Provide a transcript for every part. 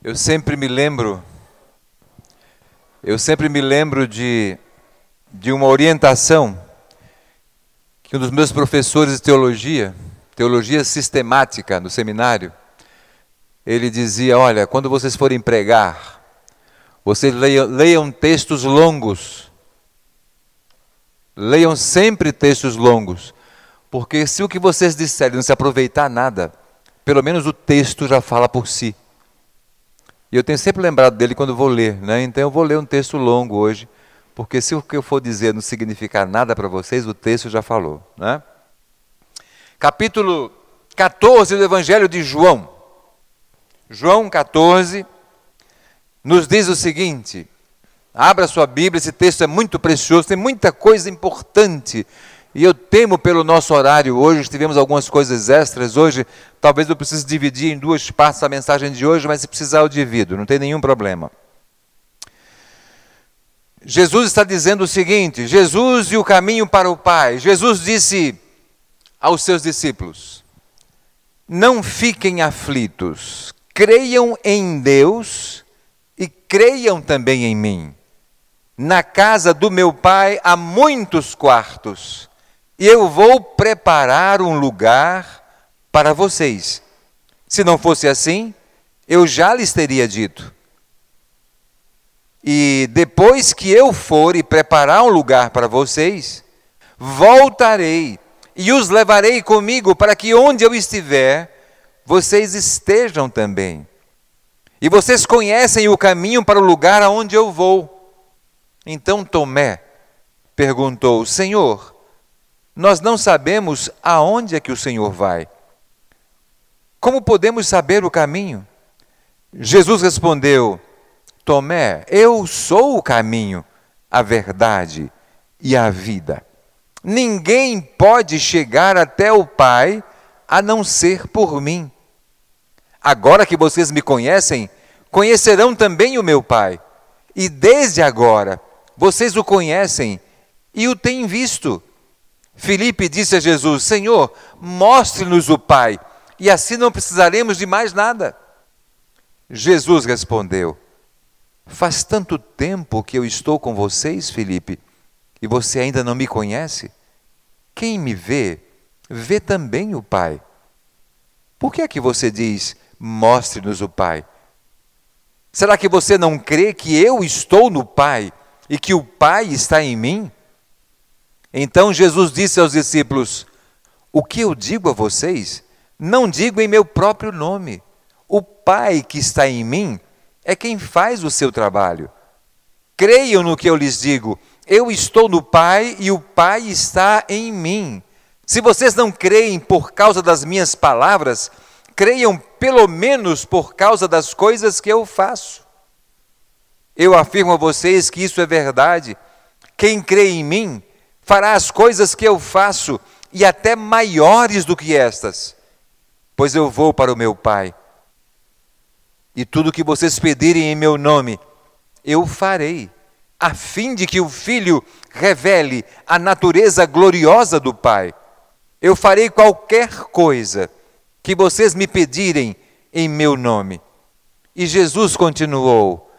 Eu sempre me lembro de uma orientação que um dos meus professores de teologia sistemática no seminário, ele dizia: olha, quando vocês forem pregar, vocês leiam textos longos. Leiam sempre textos longos, porque se o que vocês disserem não se aproveitar nada, pelo menos o texto já fala por si. E eu tenho sempre lembrado dele quando vou ler, né? Então eu vou ler um texto longo hoje, porque se o que eu for dizer não significar nada para vocês, o texto já falou, né? Capítulo 14 do Evangelho de João. João 14 nos diz o seguinte: abra sua Bíblia, esse texto é muito precioso, tem muita coisa importante. E eu temo pelo nosso horário hoje, tivemos algumas coisas extras hoje, talvez eu precise dividir em duas partes a mensagem de hoje, mas se precisar eu divido, não tem nenhum problema. Jesus está dizendo o seguinte: Jesus e o caminho para o Pai. Jesus disse aos seus discípulos: não fiquem aflitos, creiam em Deus e creiam também em mim. Na casa do meu Pai há muitos quartos, e eu vou preparar um lugar para vocês. Se não fosse assim, eu já lhes teria dito. E depois que eu for e preparar um lugar para vocês, voltarei e os levarei comigo, para que onde eu estiver, vocês estejam também. E vocês conhecem o caminho para o lugar aonde eu vou. Então Tomé perguntou: Senhor, nós não sabemos aonde é que o Senhor vai. Como podemos saber o caminho? Jesus respondeu: Tomé, eu sou o caminho, a verdade e a vida. Ninguém pode chegar até o Pai a não ser por mim. Agora que vocês me conhecem, conhecerão também o meu Pai. E desde agora, vocês o conhecem e o têm visto. Filipe disse a Jesus: Senhor, mostre-nos o Pai, e assim não precisaremos de mais nada. Jesus respondeu: faz tanto tempo que eu estou com vocês, Filipe, e você ainda não me conhece? Quem me vê, vê também o Pai. Por que é que você diz: mostre-nos o Pai? Será que você não crê que eu estou no Pai e que o Pai está em mim? Então Jesus disse aos discípulos: o que eu digo a vocês, não digo em meu próprio nome. O Pai que está em mim é quem faz o seu trabalho. Creiam no que eu lhes digo. Eu estou no Pai e o Pai está em mim. Se vocês não creem por causa das minhas palavras, creiam pelo menos por causa das coisas que eu faço. Eu afirmo a vocês que isso é verdade. Quem crê em mim fará as coisas que eu faço, e até maiores do que estas, pois eu vou para o meu Pai. E tudo que vocês pedirem em meu nome, eu farei, a fim de que o Filho revele a natureza gloriosa do Pai. Eu farei qualquer coisa que vocês me pedirem em meu nome. E Jesus continuou: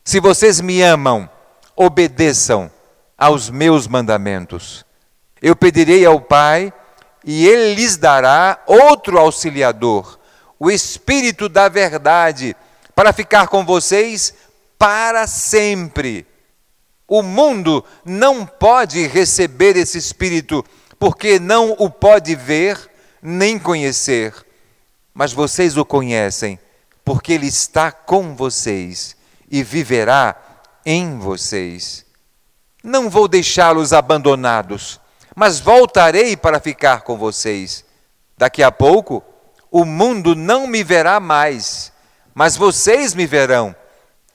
se vocês me amam, obedeçam aos meus mandamentos. Eu pedirei ao Pai, e Ele lhes dará outro auxiliador, o Espírito da verdade, para ficar com vocês para sempre. O mundo não pode receber esse Espírito, porque não o pode ver nem conhecer. Mas vocês o conhecem, porque Ele está com vocês e viverá em vocês. Não vou deixá-los abandonados, mas voltarei para ficar com vocês. Daqui a pouco, o mundo não me verá mais, mas vocês me verão.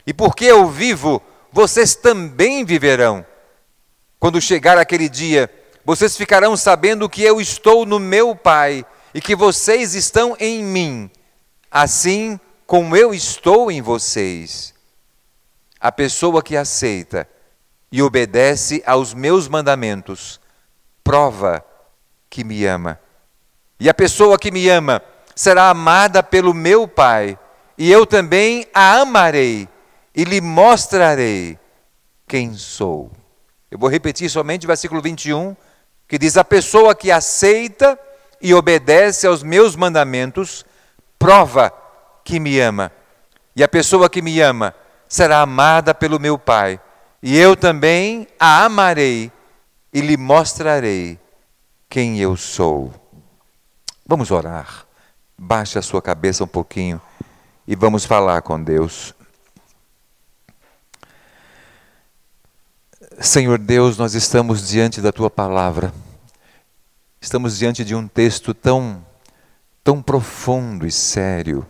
E porque eu vivo, vocês também viverão. Quando chegar aquele dia, vocês ficarão sabendo que eu estou no meu Pai e que vocês estão em mim, assim como eu estou em vocês. A pessoa que aceita e obedece aos meus mandamentos, prova que me ama. E a pessoa que me ama será amada pelo meu Pai, e eu também a amarei e lhe mostrarei quem sou. Eu vou repetir somente o versículo 21, que diz: a pessoa que aceita e obedece aos meus mandamentos, prova que me ama. E a pessoa que me ama será amada pelo meu Pai. E eu também a amarei e lhe mostrarei quem eu sou. Vamos orar. Baixe a sua cabeça um pouquinho e vamos falar com Deus. Senhor Deus, nós estamos diante da Tua palavra. Estamos diante de um texto tão profundo e sério,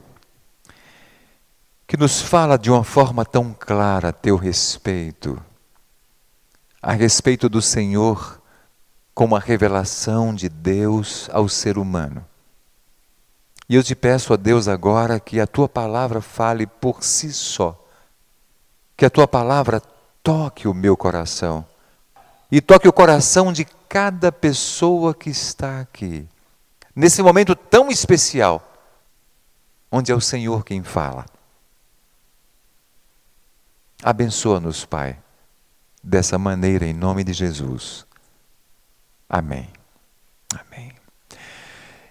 que nos fala de uma forma tão clara a Teu respeito, a respeito do Senhor como a revelação de Deus ao ser humano. E eu te peço a Deus agora que a Tua palavra fale por si só, que a Tua palavra toque o meu coração e toque o coração de cada pessoa que está aqui, nesse momento tão especial, onde é o Senhor quem fala. Abençoa-nos, Pai, dessa maneira, em nome de Jesus. Amém. Amém.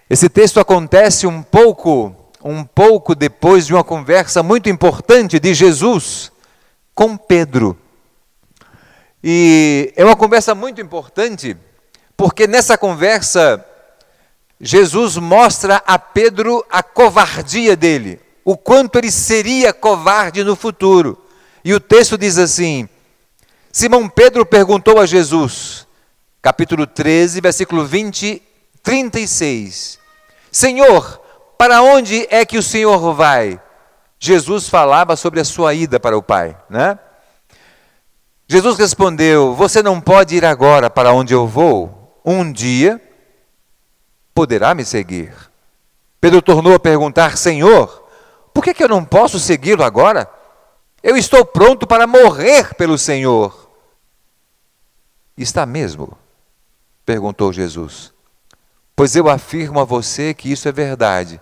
Esse texto acontece um pouco depois de uma conversa muito importante de Jesus com Pedro. E é uma conversa muito importante, porque nessa conversa, Jesus mostra a Pedro a covardia dele, o quanto ele seria covarde no futuro. E o texto diz assim: Simão Pedro perguntou a Jesus, capítulo 13, versículo 36, Senhor, para onde é que o Senhor vai? Jesus falava sobre a sua ida para o Pai, né? Jesus respondeu: você não pode ir agora para onde eu vou, um dia poderá me seguir. Pedro tornou a perguntar: Senhor, por que eu não posso segui-lo agora? Eu estou pronto para morrer pelo Senhor. Está mesmo? Perguntou Jesus. Pois eu afirmo a você que isso é verdade.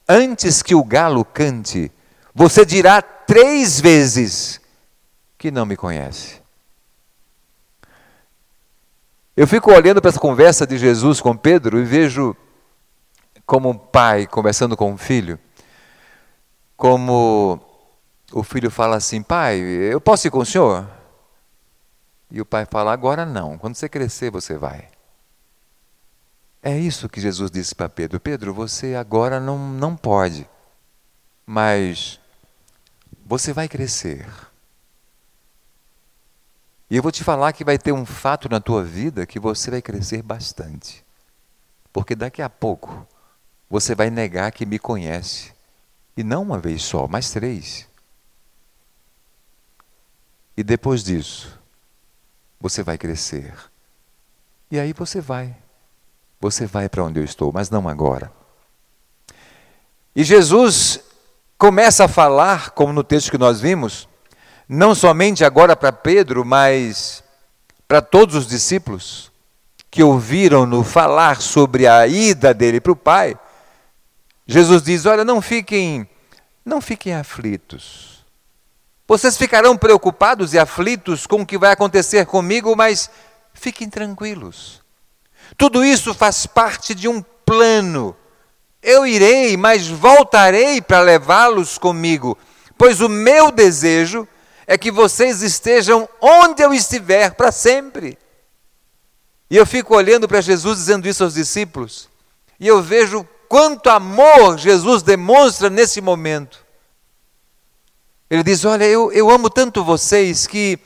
Antes que o galo cante, você dirá 3 vezes que não me conhece. Eu fico olhando para essa conversa de Jesus com Pedro e vejo como um pai conversando com um filho, como o filho fala assim: pai, eu posso ir com o senhor? E o pai fala: agora não, quando você crescer você vai. É isso que Jesus disse para Pedro: Pedro, você agora não pode, mas você vai crescer. E eu vou te falar que vai ter um fato na tua vida que você vai crescer bastante. Porque daqui a pouco você vai negar que me conhece. E não uma vez só, mas 3. E depois disso, você vai crescer. E aí você vai. Você vai para onde eu estou, mas não agora. E Jesus começa a falar, como no texto que nós vimos, não somente agora para Pedro, mas para todos os discípulos que ouviram-no falar sobre a ida dele para o Pai. Jesus diz: olha, não fiquem aflitos. Vocês ficarão preocupados e aflitos com o que vai acontecer comigo, mas fiquem tranquilos. Tudo isso faz parte de um plano. Eu irei, mas voltarei para levá-los comigo, pois o meu desejo é que vocês estejam onde eu estiver para sempre. E eu fico olhando para Jesus dizendo isso aos discípulos, e eu vejo quanto amor Jesus demonstra nesse momento. Ele diz: olha, eu amo tanto vocês que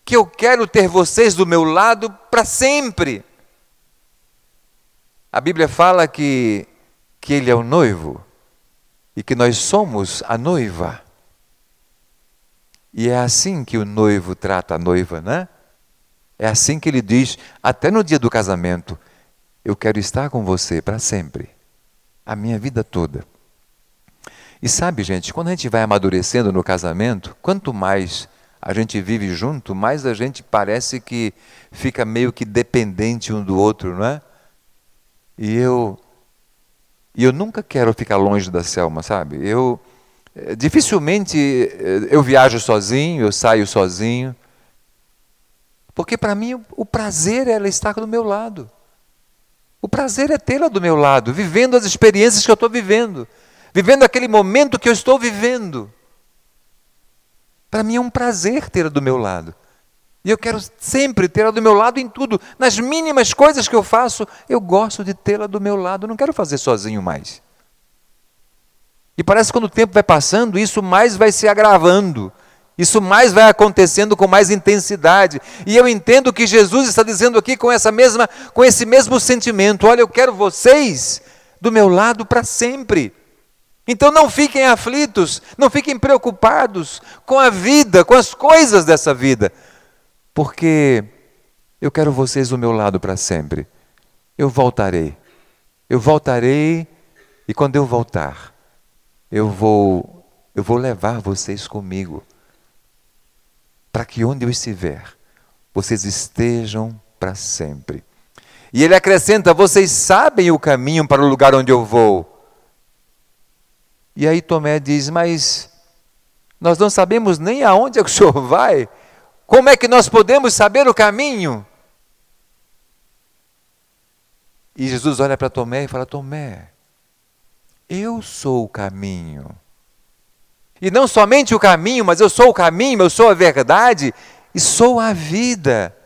eu quero ter vocês do meu lado para sempre. A Bíblia fala que Ele é o noivo e que nós somos a noiva. E é assim que o noivo trata a noiva, né? É assim que ele diz, até no dia do casamento: eu quero estar com você para sempre, a minha vida toda. E sabe, gente, quando a gente vai amadurecendo no casamento, quanto mais a gente vive junto, mais a gente parece que fica meio que dependente um do outro, não é? E eu nunca quero ficar longe da Selma, sabe? Dificilmente eu viajo sozinho, eu saio sozinho. Porque para mim o prazer é ela estar do meu lado. O prazer é tê-la do meu lado, vivendo as experiências que eu estou vivendo. Vivendo aquele momento que eu estou vivendo. Para mim é um prazer tê-la do meu lado. E eu quero sempre tê-la do meu lado em tudo. Nas mínimas coisas que eu faço, eu gosto de tê-la do meu lado. Eu não quero fazer sozinho mais. E parece que quando o tempo vai passando, isso mais vai se agravando. Isso mais vai acontecendo com mais intensidade. E eu entendo que Jesus está dizendo aqui com esse mesmo sentimento. Olha, eu quero vocês do meu lado para sempre. Então não fiquem aflitos, não fiquem preocupados com a vida, com as coisas dessa vida. Porque eu quero vocês do meu lado para sempre. Eu voltarei e quando eu voltar, eu vou levar vocês comigo. Para que onde eu estiver, vocês estejam para sempre. E ele acrescenta, vocês sabem o caminho para o lugar onde eu vou. E aí Tomé diz, mas nós não sabemos nem aonde é que o senhor vai. Como é que nós podemos saber o caminho? E Jesus olha para Tomé e fala, Tomé, eu sou o caminho. E não somente o caminho, mas eu sou o caminho, eu sou a verdade e sou a vida.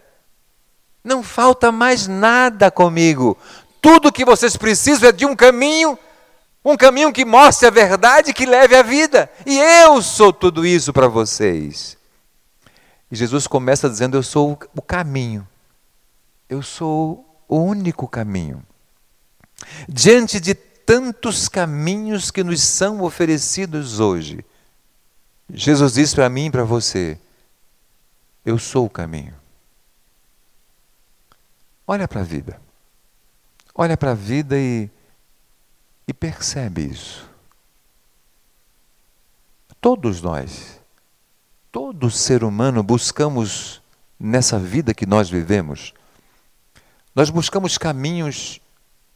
Não falta mais nada comigo. Tudo que vocês precisam é de um caminho que mostre a verdade, que leve a vida. E eu sou tudo isso para vocês. E Jesus começa dizendo, eu sou o caminho. Eu sou o único caminho. Diante de tantos caminhos que nos são oferecidos hoje, Jesus diz para mim e para você, eu sou o caminho. Olha para a vida. Olha para a vida e percebe isso. Todos nós, todo ser humano buscamos nessa vida que nós vivemos, nós buscamos caminhos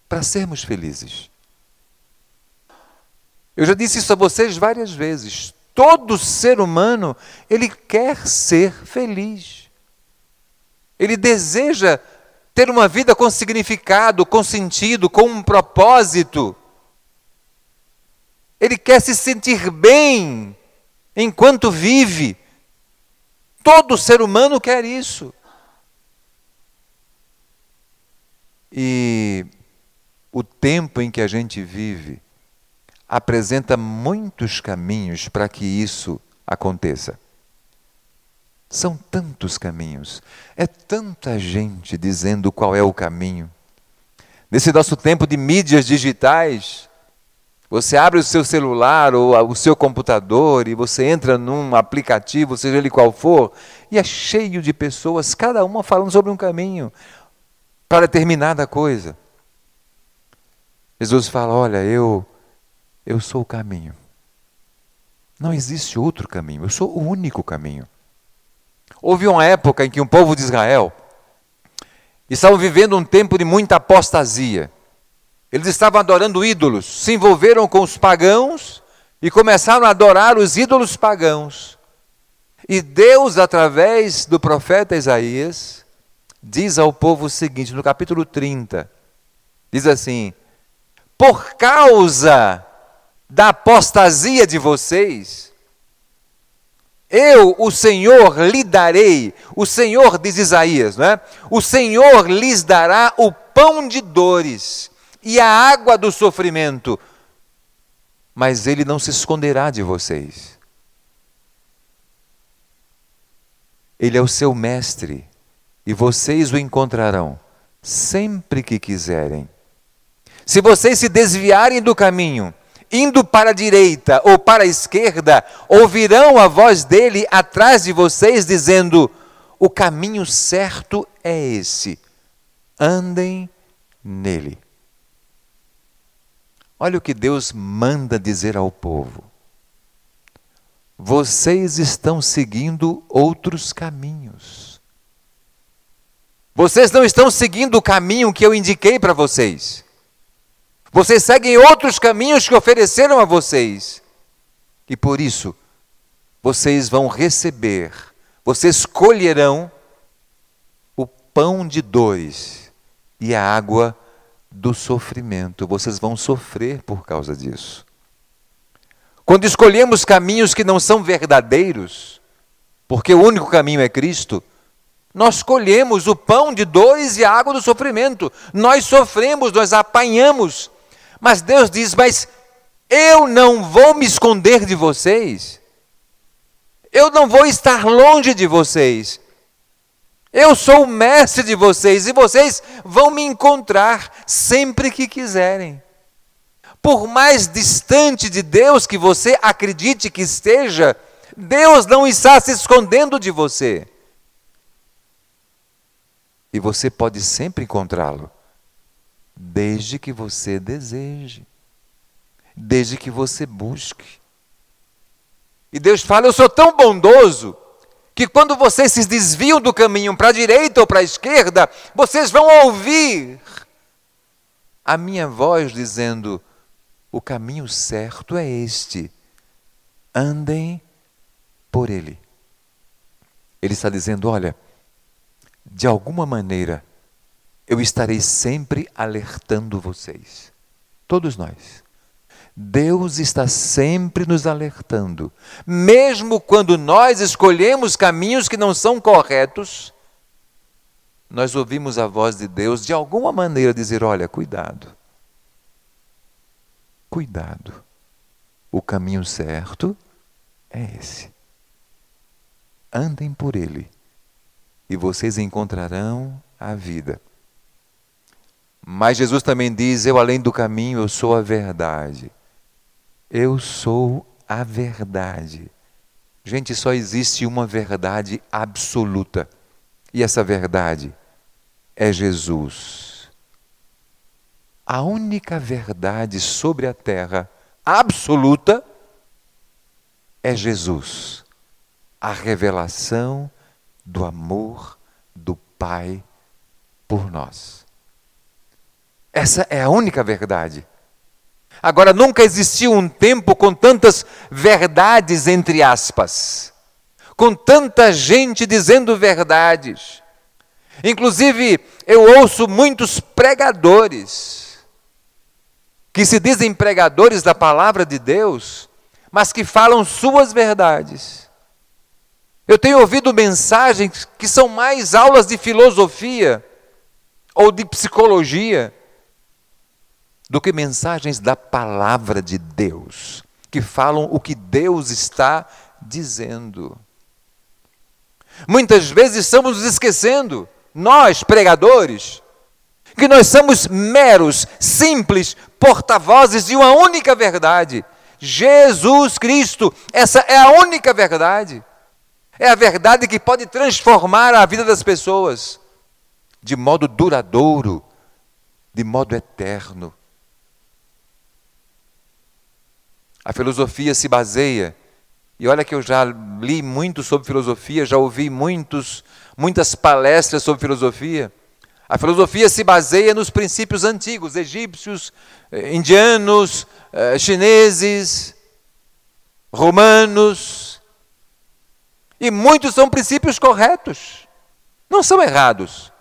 para sermos felizes. Eu já disse isso a vocês várias vezes. Todo ser humano, ele quer ser feliz. Ele deseja ter uma vida com significado, com sentido, com um propósito. Ele quer se sentir bem enquanto vive. Todo ser humano quer isso. E o tempo em que a gente vive apresenta muitos caminhos para que isso aconteça. São tantos caminhos, é tanta gente dizendo qual é o caminho. Nesse nosso tempo de mídias digitais, você abre o seu celular ou o seu computador e você entra num aplicativo, seja ele qual for, e é cheio de pessoas, cada uma falando sobre um caminho para determinada coisa. Jesus fala, olha, eu sou o caminho. Não existe outro caminho, eu sou o único caminho. Houve uma época em que o povo de Israel estavam vivendo um tempo de muita apostasia. Eles estavam adorando ídolos, se envolveram com os pagãos e começaram a adorar os ídolos pagãos. E Deus, através do profeta Isaías, diz ao povo o seguinte, no capítulo 30, diz assim, por causa da apostasia de vocês, eu, o Senhor, lhe darei, o Senhor diz Isaías, não é? O Senhor lhes dará o pão de dores e a água do sofrimento, mas Ele não se esconderá de vocês. Ele é o seu mestre e vocês o encontrarão sempre que quiserem. Se vocês se desviarem do caminho, indo para a direita ou para a esquerda, ouvirão a voz dele atrás de vocês, dizendo, o caminho certo é esse, andem nele. Olha o que Deus manda dizer ao povo. Vocês estão seguindo outros caminhos. Vocês não estão seguindo o caminho que eu indiquei para vocês. Vocês seguem outros caminhos que ofereceram a vocês. E por isso, vocês vão receber, vocês colherão o pão de dores e a água do sofrimento. Vocês vão sofrer por causa disso. Quando escolhemos caminhos que não são verdadeiros, porque o único caminho é Cristo, nós colhemos o pão de dores e a água do sofrimento. Nós sofremos, nós apanhamos. Mas Deus diz, mas eu não vou me esconder de vocês. Eu não vou estar longe de vocês. Eu sou o mestre de vocês e vocês vão me encontrar sempre que quiserem. Por mais distante de Deus que você acredite que esteja, Deus não está se escondendo de você. E você pode sempre encontrá-lo, desde que você deseje, desde que você busque. E Deus fala, eu sou tão bondoso, que quando vocês se desviam do caminho para a direita ou para a esquerda, vocês vão ouvir a minha voz dizendo, o caminho certo é este, andem por ele. Ele está dizendo, olha, de alguma maneira, eu estarei sempre alertando vocês. Todos nós. Deus está sempre nos alertando. Mesmo quando nós escolhemos caminhos que não são corretos, nós ouvimos a voz de Deus de alguma maneira dizer, olha, cuidado. Cuidado. O caminho certo é esse. Andem por ele. E vocês encontrarão a vida. Mas Jesus também diz, eu além do caminho, eu sou a verdade. Eu sou a verdade. Gente, só existe uma verdade absoluta. E essa verdade é Jesus. A única verdade sobre a terra absoluta é Jesus. A revelação do amor do Pai por nós. Essa é a única verdade. Agora, nunca existiu um tempo com tantas verdades, entre aspas, com tanta gente dizendo verdades. Inclusive, eu ouço muitos pregadores, que se dizem pregadores da palavra de Deus, mas que falam suas verdades. Eu tenho ouvido mensagens que são mais aulas de filosofia ou de psicologia do que mensagens da palavra de Deus, que falam o que Deus está dizendo. Muitas vezes estamos nos esquecendo, nós pregadores, que nós somos meros, simples porta-vozes de uma única verdade, Jesus Cristo. Essa é a única verdade. É a verdade que pode transformar a vida das pessoas de modo duradouro, de modo eterno. A filosofia se baseia, e olha que eu já li muito sobre filosofia, já ouvi muitas palestras sobre filosofia. A filosofia se baseia nos princípios antigos, egípcios, indianos, chineses, romanos. E muitos são princípios corretos, não são errados.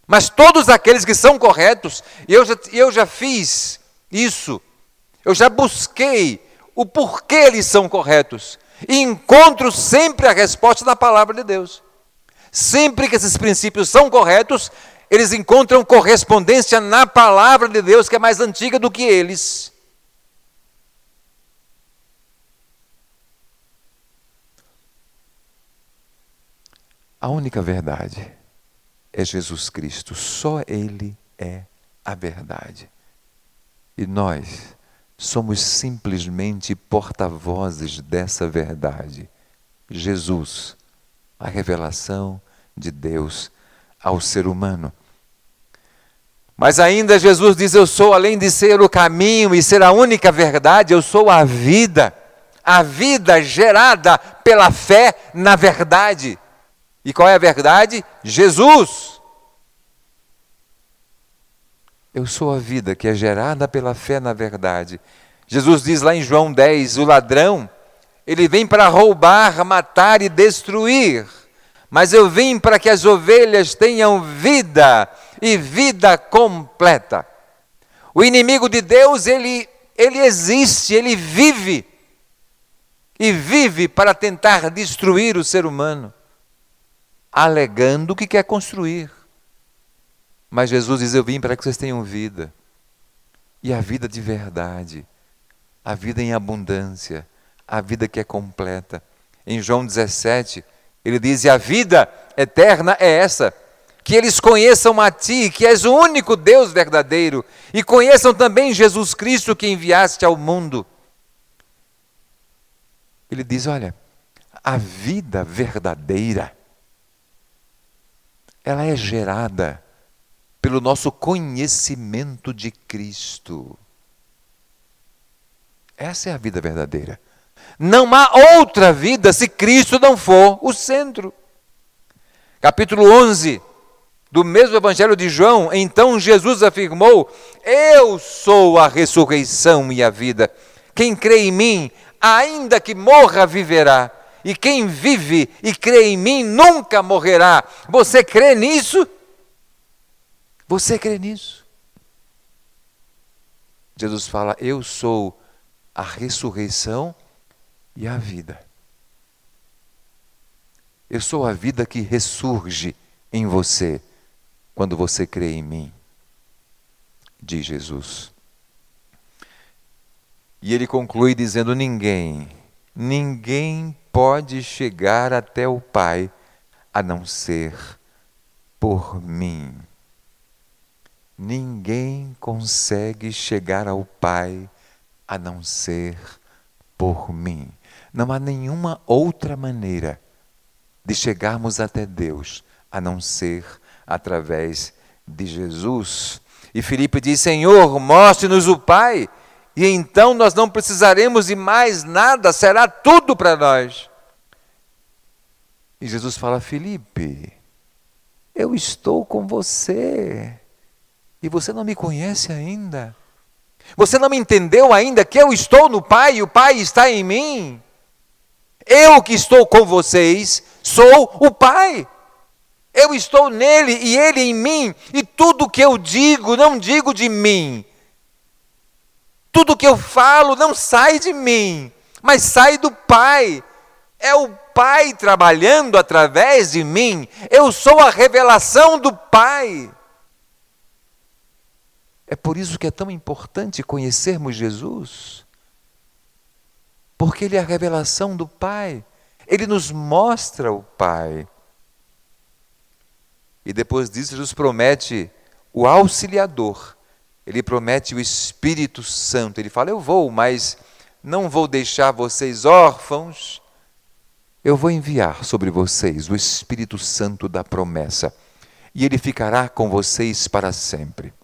Mas todos aqueles que são corretos, eu já fiz isso, eu já busquei o porquê eles são corretos. E encontro sempre a resposta na palavra de Deus. Sempre que esses princípios são corretos, eles encontram correspondência na palavra de Deus, que é mais antiga do que eles. A única verdade é Jesus Cristo, só Ele é a verdade. E nós somos simplesmente porta-vozes dessa verdade. Jesus, a revelação de Deus ao ser humano. Mas ainda Jesus diz, eu sou, além de ser o caminho e ser a única verdade, eu sou a vida gerada pela fé na verdade. E qual é a verdade? Jesus. Eu sou a vida que é gerada pela fé na verdade. Jesus diz lá em João 10, o ladrão, ele vem para roubar, matar e destruir. Mas eu vim para que as ovelhas tenham vida e vida completa. O inimigo de Deus, ele existe, ele vive. E vive para tentar destruir o ser humano, alegando que quer construir. Mas Jesus diz, eu vim para que vocês tenham vida. E a vida de verdade, a vida em abundância, a vida que é completa. Em João 17, ele diz, e a vida eterna é essa, que eles conheçam a ti, que és o único Deus verdadeiro, e conheçam também Jesus Cristo que enviaste ao mundo. Ele diz, olha, a vida verdadeira, ela é gerada pelo nosso conhecimento de Cristo. Essa é a vida verdadeira. Não há outra vida se Cristo não for o centro. Capítulo 11 do mesmo Evangelho de João, então Jesus afirmou, eu sou a ressurreição e a vida. Quem crê em mim, ainda que morra, viverá. E quem vive e crê em mim, nunca morrerá. Você crê nisso? Você crê nisso? Jesus fala, eu sou a ressurreição e a vida. Eu sou a vida que ressurge em você quando você crê em mim, diz Jesus. E ele conclui dizendo, ninguém pode chegar até o Pai a não ser por mim. Ninguém consegue chegar ao Pai a não ser por mim. Não há nenhuma outra maneira de chegarmos até Deus a não ser através de Jesus. E Filipe diz, Senhor, mostre-nos o Pai, e então nós não precisaremos de mais nada, será tudo para nós. E Jesus fala, Filipe, eu estou com você, e você não me conhece ainda. Você não me entendeu ainda que eu estou no Pai e o Pai está em mim? Eu que estou com vocês, sou o Pai. Eu estou nele e ele em mim. E tudo que eu digo, não digo de mim. Tudo que eu falo não sai de mim, mas sai do Pai. É o Pai trabalhando através de mim. Eu sou a revelação do Pai. É por isso que é tão importante conhecermos Jesus. Porque Ele é a revelação do Pai. Ele nos mostra o Pai. E depois disso, Jesus promete o Auxiliador. Ele promete o Espírito Santo. Ele fala, eu vou, mas não vou deixar vocês órfãos. Eu vou enviar sobre vocês o Espírito Santo da promessa. E Ele ficará com vocês para sempre.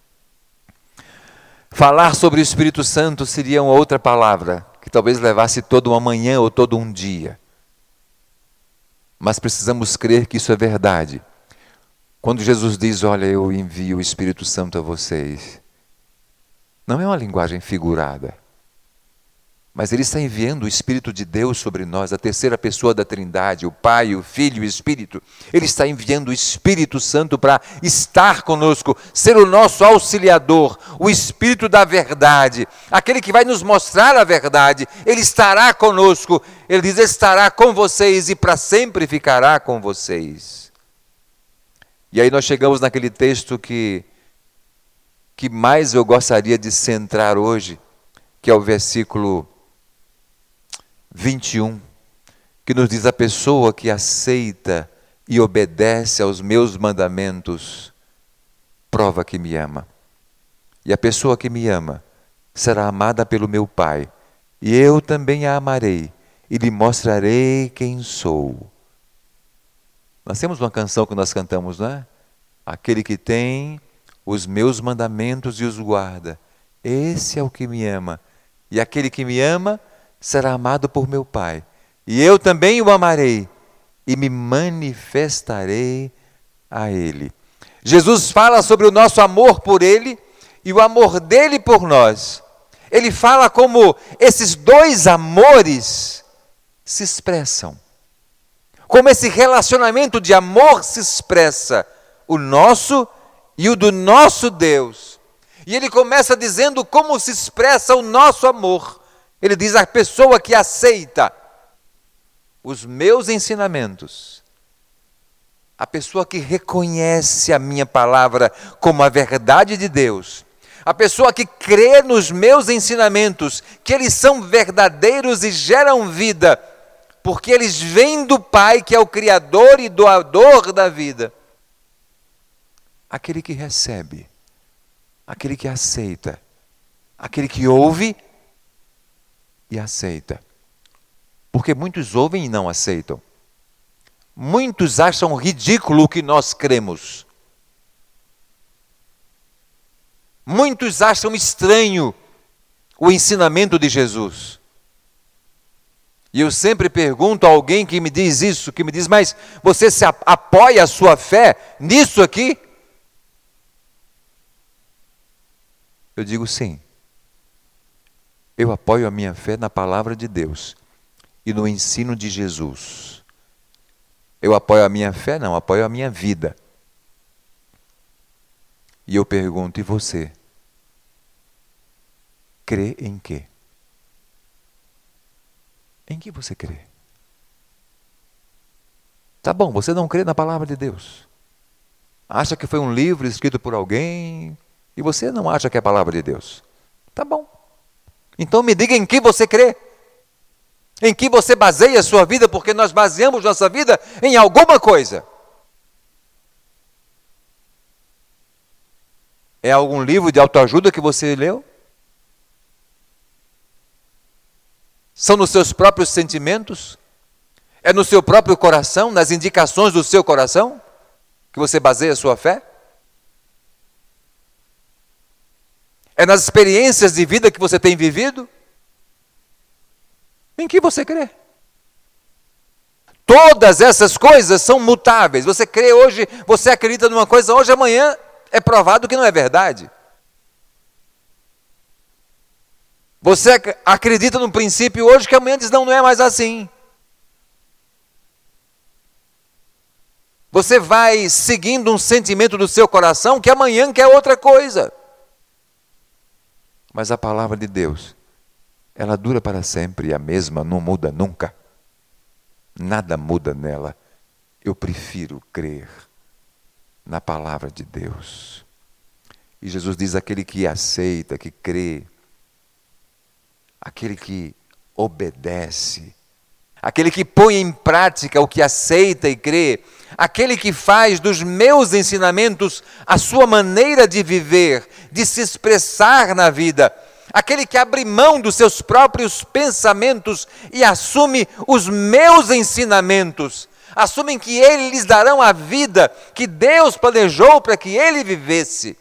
Falar sobre o Espírito Santo seria uma outra palavra, que talvez levasse toda uma manhã ou todo um dia. Mas precisamos crer que isso é verdade. Quando Jesus diz, olha, eu envio o Espírito Santo a vocês, não é uma linguagem figurada, mas Ele está enviando o Espírito de Deus sobre nós, a terceira pessoa da Trindade, o Pai, o Filho e o Espírito. Ele está enviando o Espírito Santo para estar conosco, ser o nosso auxiliador, o Espírito da verdade, aquele que vai nos mostrar a verdade. Ele estará conosco, Ele diz, estará com vocês e para sempre ficará com vocês. E aí nós chegamos naquele texto que mais eu gostaria de centrar hoje, que é o versículo 21, que nos diz, a pessoa que aceita e obedece aos meus mandamentos, prova que me ama. E a pessoa que me ama será amada pelo meu Pai, e eu também a amarei, e lhe mostrarei quem sou. Nós temos uma canção que nós cantamos, não é? Aquele que tem os meus mandamentos e os guarda, esse é o que me ama. E aquele que me ama será amado por meu Pai. E eu também o amarei e me manifestarei a Ele. Jesus fala sobre o nosso amor por Ele e o amor dele por nós. Ele fala como esses dois amores se expressam. Como esse relacionamento de amor se expressa, o nosso e o do nosso Deus. E ele começa dizendo como se expressa o nosso amor. Ele diz: a pessoa que aceita os meus ensinamentos, a pessoa que reconhece a minha palavra como a verdade de Deus, a pessoa que crê nos meus ensinamentos, que eles são verdadeiros e geram vida, porque eles vêm do Pai, que é o Criador e doador da vida. Aquele que recebe, aquele que aceita, aquele que ouve e aceita. Porque muitos ouvem e não aceitam. Muitos acham ridículo o que nós cremos. Muitos acham estranho o ensinamento de Jesus. E eu sempre pergunto a alguém que me diz isso, que me diz: mas você se apoia a sua fé nisso aqui? Eu digo: sim. Eu apoio a minha fé na palavra de Deus e no ensino de Jesus. Eu apoio a minha fé? Não, apoio a minha vida. E eu pergunto: e você? Crê em quê? Em que você crê? Tá bom, você não crê na palavra de Deus. Acha que foi um livro escrito por alguém e você não acha que é a palavra de Deus. Tá bom. Então me diga em que você crê. Em que você baseia a sua vida, porque nós baseamos nossa vida em alguma coisa. É algum livro de autoajuda que você leu? São nos seus próprios sentimentos? É no seu próprio coração, nas indicações do seu coração, que você baseia a sua fé? É nas experiências de vida que você tem vivido? Em que você crê? Todas essas coisas são mutáveis. Você crê hoje, você acredita numa coisa hoje, amanhã é provado que não é verdade. Você acredita num princípio hoje que amanhã diz: não é mais assim. Você vai seguindo um sentimento do seu coração que amanhã quer outra coisa. Mas a palavra de Deus, ela dura para sempre, a mesma, não muda nunca. Nada muda nela. Eu prefiro crer na palavra de Deus. E Jesus diz: aquele que aceita, que crê, aquele que obedece, aquele que põe em prática o que aceita e crê, aquele que faz dos meus ensinamentos a sua maneira de viver, de se expressar na vida, aquele que abre mão dos seus próprios pensamentos e assume os meus ensinamentos, assumem que eles lhes darão a vida que Deus planejou para que ele vivesse.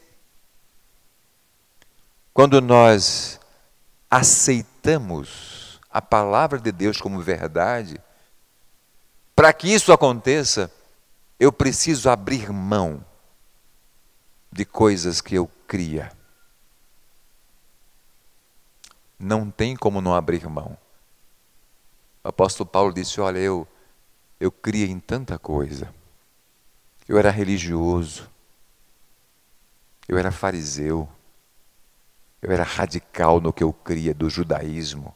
Quando nós aceitamos a palavra de Deus como verdade, para que isso aconteça, eu preciso abrir mão de coisas que eu cria. Não tem como não abrir mão. O apóstolo Paulo disse: olha, eu cria em tanta coisa. Eu era religioso, eu era fariseu, eu era radical no que eu cria do judaísmo.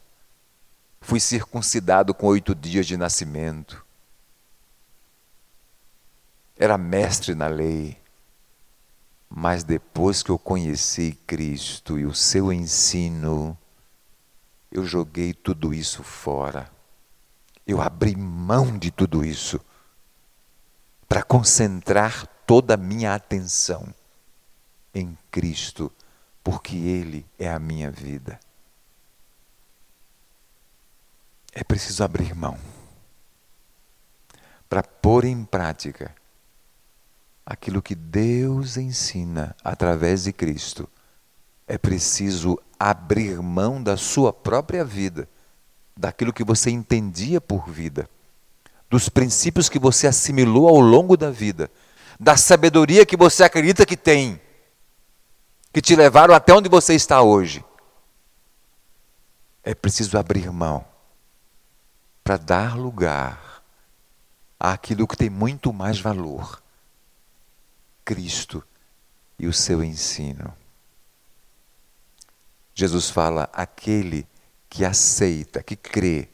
Fui circuncidado com 8 dias de nascimento. Era mestre na lei. Mas depois que eu conheci Cristo e o seu ensino, eu joguei tudo isso fora. Eu abri mão de tudo isso para concentrar toda a minha atenção em Cristo, porque Ele é a minha vida. É preciso abrir mão para pôr em prática aquilo que Deus ensina através de Cristo. É preciso abrir mão da sua própria vida, daquilo que você entendia por vida, dos princípios que você assimilou ao longo da vida, da sabedoria que você acredita que tem, que te levaram até onde você está hoje. é preciso abrir mão para dar lugar àquilo que tem muito mais valor: Cristo e o seu ensino. Jesus fala: aquele que aceita, que crê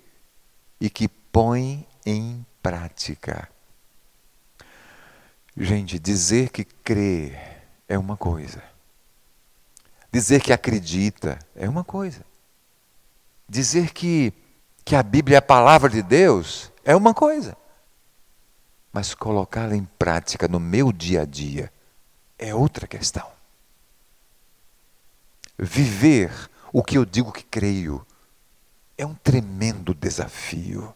e que põe em prática. Gente, dizer que crê é uma coisa. Dizer que acredita é uma coisa. Dizer que a Bíblia é a palavra de Deus é uma coisa. Mas colocá-la em prática no meu dia a dia é outra questão. Viver o que eu digo que creio é um tremendo desafio.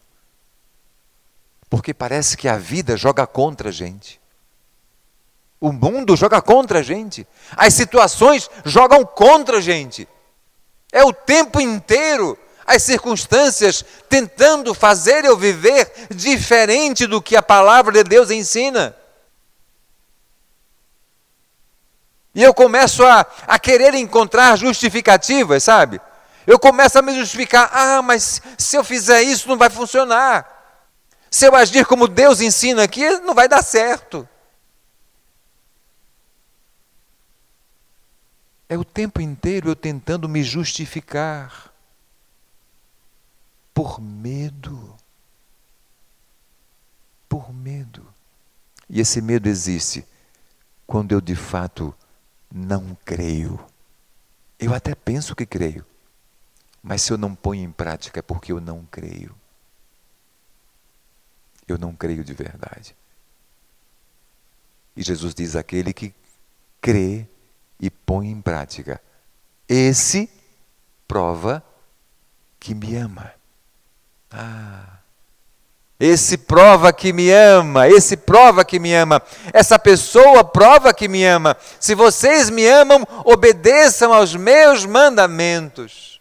Porque parece que a vida joga contra a gente. O mundo joga contra a gente. As situações jogam contra a gente. É o tempo inteiro as circunstâncias tentando fazer eu viver diferente do que a palavra de Deus ensina. E eu começo a querer encontrar justificativas, sabe? Eu começo a me justificar. Ah, mas se eu fizer isso não vai funcionar. Se eu agir como Deus ensina aqui, não vai dar certo. É o tempo inteiro eu tentando me justificar. Por medo. Por medo. E esse medo existe quando eu de fato não creio. Eu até penso que creio, mas se eu não ponho em prática é porque eu não creio. Eu não creio de verdade. E Jesus diz: aquele que crê e põe em prática, esse prova que me ama. Esse prova que me ama, esse prova que me ama, essa pessoa prova que me ama. Se vocês me amam, obedeçam aos meus mandamentos.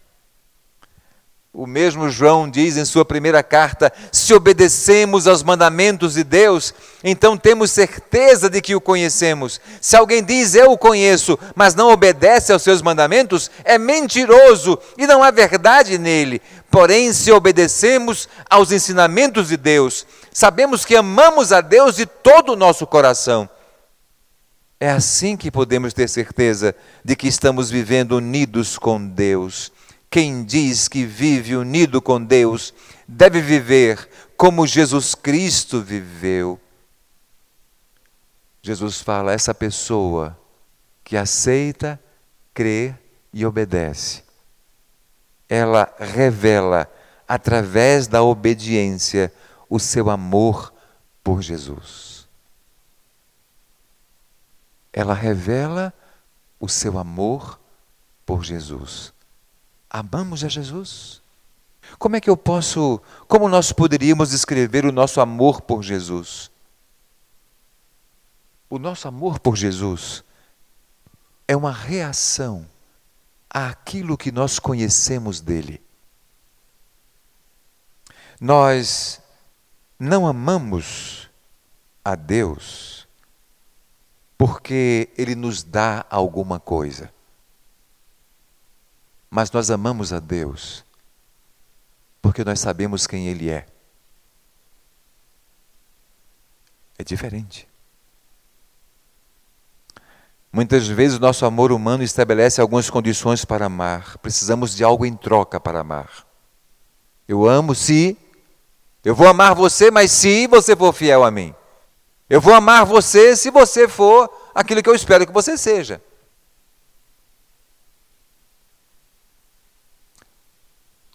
O mesmo João diz em sua primeira carta: se obedecemos aos mandamentos de Deus, então temos certeza de que o conhecemos. Se alguém diz eu o conheço, mas não obedece aos seus mandamentos, é mentiroso e não há verdade nele. Porém, se obedecemos aos ensinamentos de Deus, sabemos que amamos a Deus de todo o nosso coração. É assim que podemos ter certeza de que estamos vivendo unidos com Deus. Quem diz que vive unido com Deus deve viver como Jesus Cristo viveu. Jesus fala: essa pessoa que aceita, crê e obedece, ela revela, através da obediência, o seu amor por Jesus. Ela revela o seu amor por Jesus. Amamos a Jesus? Como nós poderíamos descrever o nosso amor por Jesus? O nosso amor por Jesus é uma reação àquilo que nós conhecemos dele. Nós não amamos a Deus porque ele nos dá alguma coisa. Mas nós amamos a Deus porque nós sabemos quem Ele é. É diferente. Muitas vezes o nosso amor humano estabelece algumas condições para amar. Precisamos de algo em troca para amar. Eu amo se... Eu vou amar você, mas se você for fiel a mim. Eu vou amar você se você for aquilo que eu espero que você seja.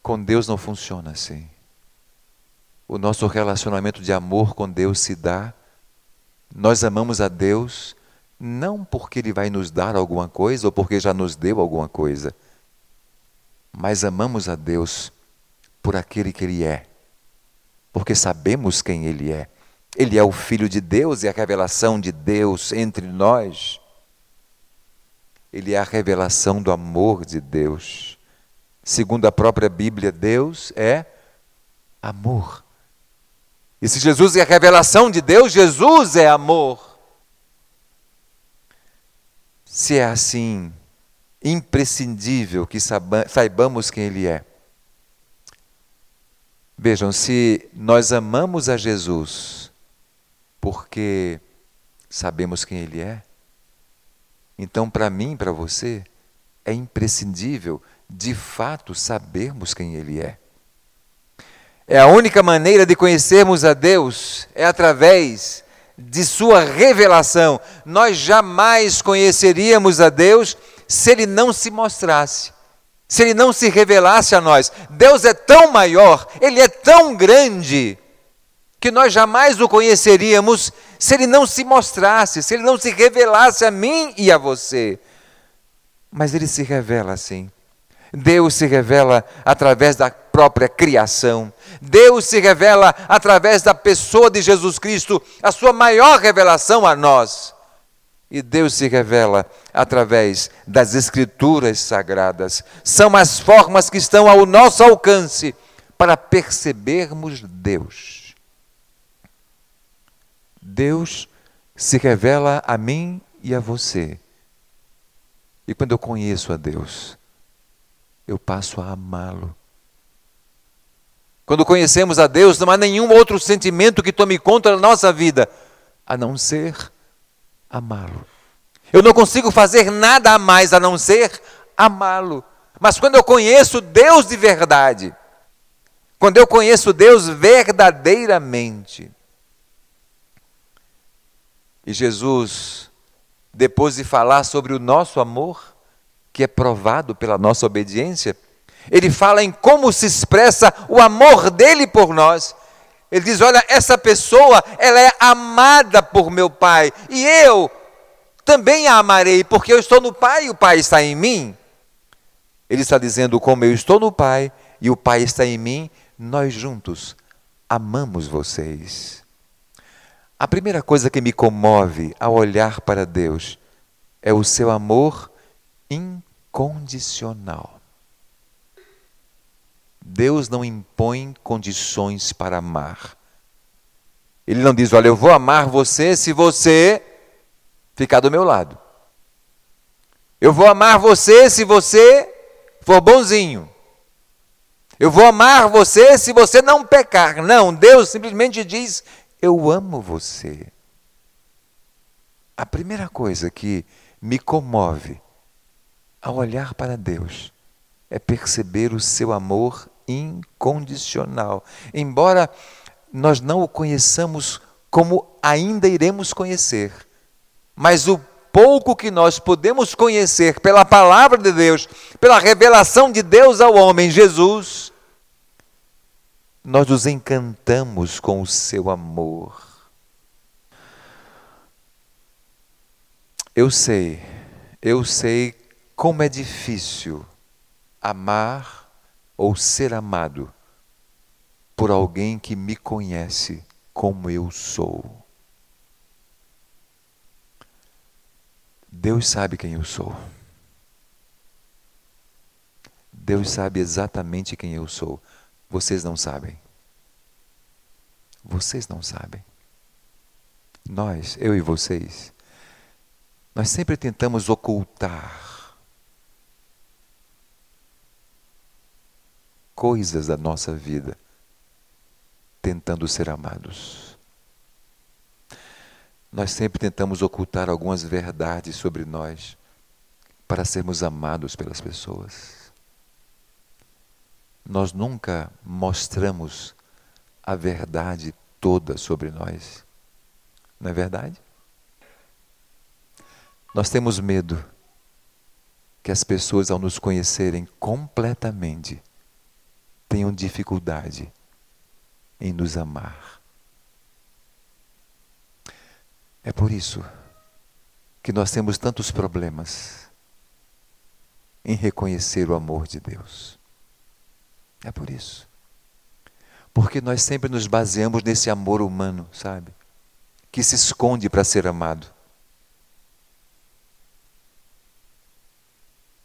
Com Deus não funciona assim. O nosso relacionamento de amor com Deus se dá. Nós amamos a Deus não porque Ele vai nos dar alguma coisa ou porque já nos deu alguma coisa, mas amamos a Deus por aquele que Ele é, porque sabemos quem Ele é. Ele é o Filho de Deus e a revelação de Deus entre nós. Ele é a revelação do amor de Deus. Segundo a própria Bíblia, Deus é amor. E se Jesus é a revelação de Deus, Jesus é amor. Se é assim, imprescindível que saibamos quem Ele é Vejam, se nós amamos a Jesus porque sabemos quem Ele é, então para mim e para você é imprescindível, de fato, sabermos quem Ele é. É a única maneira de conhecermos a Deus, é através de sua revelação. Nós jamais conheceríamos a Deus se Ele não se mostrasse, se Ele não se revelasse a nós. Deus é tão maior, Ele é tão grande, que nós jamais o conheceríamos se Ele não se mostrasse, se Ele não se revelasse a mim e a você. Mas Ele se revela assim. Deus se revela através da própria criação. Deus se revela através da pessoa de Jesus Cristo, a sua maior revelação a nós. E Deus se revela através das Escrituras Sagradas. São as formas que estão ao nosso alcance para percebermos Deus. Deus se revela a mim e a você. E quando eu conheço a Deus, eu passo a amá-lo. Quando conhecemos a Deus, não há nenhum outro sentimento que tome conta da nossa vida, a não ser amá-lo. Eu não consigo fazer nada a mais a não ser amá-lo. Mas quando eu conheço Deus de verdade, quando eu conheço Deus verdadeiramente, e Jesus, depois de falar sobre o nosso amor, que é provado pela nossa obediência, Ele fala em como se expressa o amor dele por nós. Ele diz, olha, essa pessoa, ela é amada por meu Pai, e eu também a amarei, porque eu estou no Pai e o Pai está em mim. Ele está dizendo, como eu estou no Pai e o Pai está em mim, nós juntos amamos vocês. A primeira coisa que me comove ao olhar para Deus é o seu amor incondicional. Deus não impõe condições para amar. Ele não diz, olha, eu vou amar você se você ficar do meu lado. Eu vou amar você se você for bonzinho. Eu vou amar você se você não pecar. Não, Deus simplesmente diz, eu amo você. A primeira coisa que me comove ao olhar para Deus é perceber o seu amor incondicional. Embora nós não o conheçamos como ainda iremos conhecer, mas o pouco que nós podemos conhecer pela palavra de Deus, pela revelação de Deus ao homem, Jesus, nós nos encantamos com o seu amor. Eu sei como é difícil amar ou ser amado por alguém que me conhece como eu sou. Deus sabe quem eu sou. Deus sabe exatamente quem eu sou. Vocês não sabem. Vocês não sabem. Nós, eu e vocês, nós sempre tentamos ocultar coisas da nossa vida, tentando ser amados. Nós sempre tentamos ocultar algumas verdades sobre nós para sermos amados pelas pessoas. Nós nunca mostramos a verdade toda sobre nós. Não é verdade? Nós temos medo que as pessoas, ao nos conhecerem completamente, tenham dificuldade em nos amar. É por isso que nós temos tantos problemas em reconhecer o amor de Deus. É por isso. Porque nós sempre nos baseamos nesse amor humano, sabe? Que se esconde para ser amado.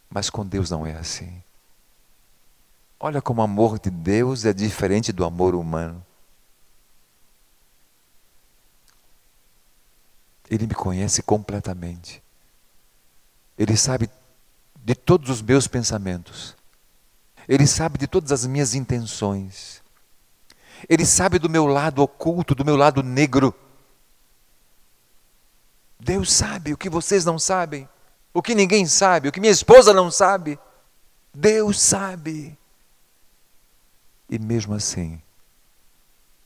Mas com Deus não é assim. Olha como o amor de Deus é diferente do amor humano. Ele me conhece completamente. Ele sabe de todos os meus pensamentos. Ele sabe de todas as minhas intenções. Ele sabe do meu lado oculto, do meu lado negro. Deus sabe o que vocês não sabem, o que ninguém sabe, o que minha esposa não sabe. Deus sabe. E mesmo assim,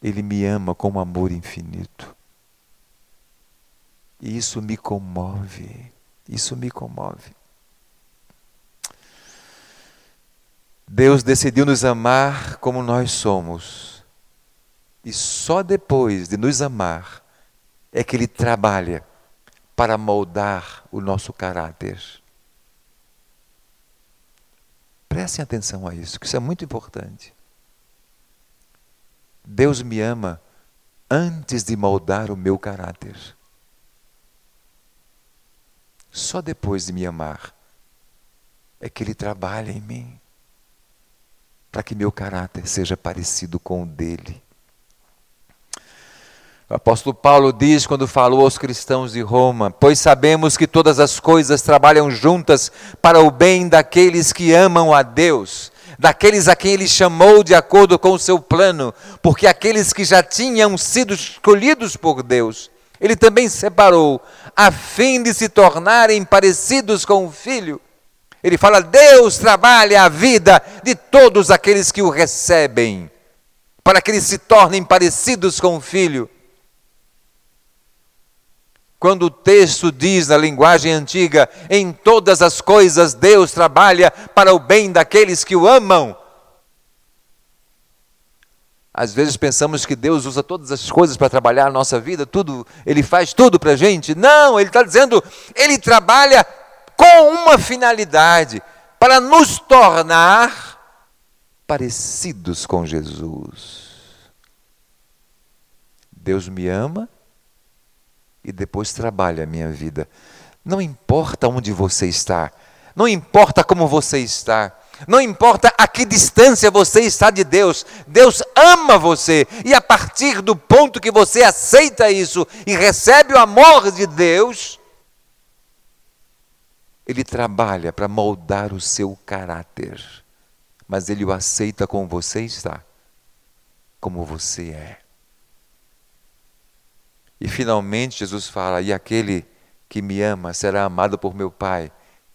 Ele me ama com um amor infinito. E isso me comove. Isso me comove. Deus decidiu nos amar como nós somos. E só depois de nos amar é que Ele trabalha para moldar o nosso caráter. Prestem atenção a isso, que isso é muito importante. Deus me ama antes de moldar o meu caráter. Só depois de me amar é que Ele trabalha em mim para que meu caráter seja parecido com o dele. O apóstolo Paulo diz, quando falou aos cristãos de Roma: pois sabemos que todas as coisas trabalham juntas para o bem daqueles que amam a Deus, daqueles a quem Ele chamou de acordo com o seu plano, porque aqueles que já tinham sido escolhidos por Deus, Ele também separou, a fim de se tornarem parecidos com o Filho. Ele fala: Deus trabalha a vida de todos aqueles que o recebem, para que eles se tornem parecidos com o Filho. Quando o texto diz na linguagem antiga: em todas as coisas Deus trabalha para o bem daqueles que o amam. Às vezes pensamos que Deus usa todas as coisas para trabalhar a nossa vida, tudo, Ele faz tudo para a gente. Não, Ele está dizendo, Ele trabalha com uma finalidade, para nos tornar parecidos com Jesus. Deus me ama e depois trabalha a minha vida. Não importa onde você está, não importa como você está, não importa a que distância você está de Deus, Deus ama você, e a partir do ponto que você aceita isso e recebe o amor de Deus, Ele trabalha para moldar o seu caráter, mas Ele o aceita como você está, como você é. E finalmente Jesus fala: e aquele que me ama será amado por meu Pai,